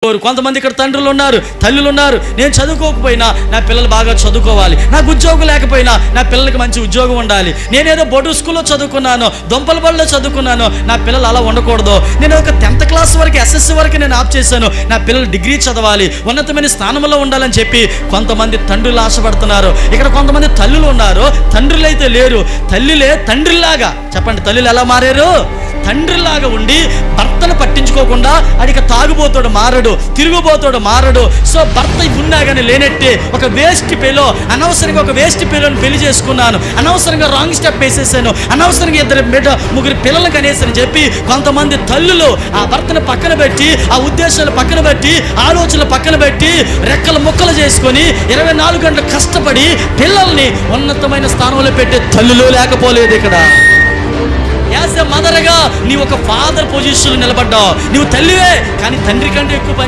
కొంతమంది ఇక్కడ తండ్రులు ఉన్నారు, తల్లులు ఉన్నారు. నేను చదువుకోకపోయినా నా పిల్లలు బాగా చదువుకోవాలి, నాకు ఉద్యోగం లేకపోయినా నా పిల్లలకి మంచి ఉద్యోగం ఉండాలి. నేనేదో బోర్డు స్కూల్లో చదువుకున్నాను, దొంపల బడిలో చదువుకున్నాను, నా పిల్లలు అలా ఉండకూడదు. నేను ఒక 10th క్లాస్ వరకు SSC వరకు నేను ఆప్ చేశాను, నా పిల్లలు డిగ్రీ చదవాలి, ఉన్నతమైన స్థానంలో ఉండాలని చెప్పి కొంతమంది తండ్రులు ఆశపడుతున్నారు. ఇక్కడ కొంతమంది తల్లులు ఉన్నారు, తండ్రులు అయితే లేరు. తల్లిలే తండ్రిలాగా, చెప్పండి, తల్లులు ఎలా మారారు? తండ్రిలాగా ఉండి భర్తను పట్టించుకోకుండా అడిగ తాగుబోతాడు మారడు, తిరుగుబోతాడు మారడు. సో భర్త ఉన్నా కానీ లేనట్టే ఒక వేస్ట్ పిల్లో, అనవసరంగా ఒక వేస్ట్ పిల్లని పెళ్లి చేసుకున్నాను, అనవసరంగా రాంగ్ స్టెప్ వేసేసాను, అనవసరంగా 2-3 పిల్లలు కనేసని చెప్పి కొంతమంది తల్లులు ఆ భర్తను పక్కన పెట్టి, ఆ ఉద్దేశాలు పక్కన పెట్టి, ఆలోచనలు పక్కన పెట్టి, రెక్కలు ముక్కలు చేసుకొని 24 గంటలు కష్టపడి పిల్లల్ని ఉన్నతమైన స్థానంలో పెట్టే తల్లులు లేకపోలేదు ఇక్కడ. యాజ్ ఎ మదర్గా నీవు ఒక ఫాదర్ పొజిషన్లో నిలబడ్డావు. నువ్వు తల్లివే, కానీ తండ్రి కంటే ఎక్కువ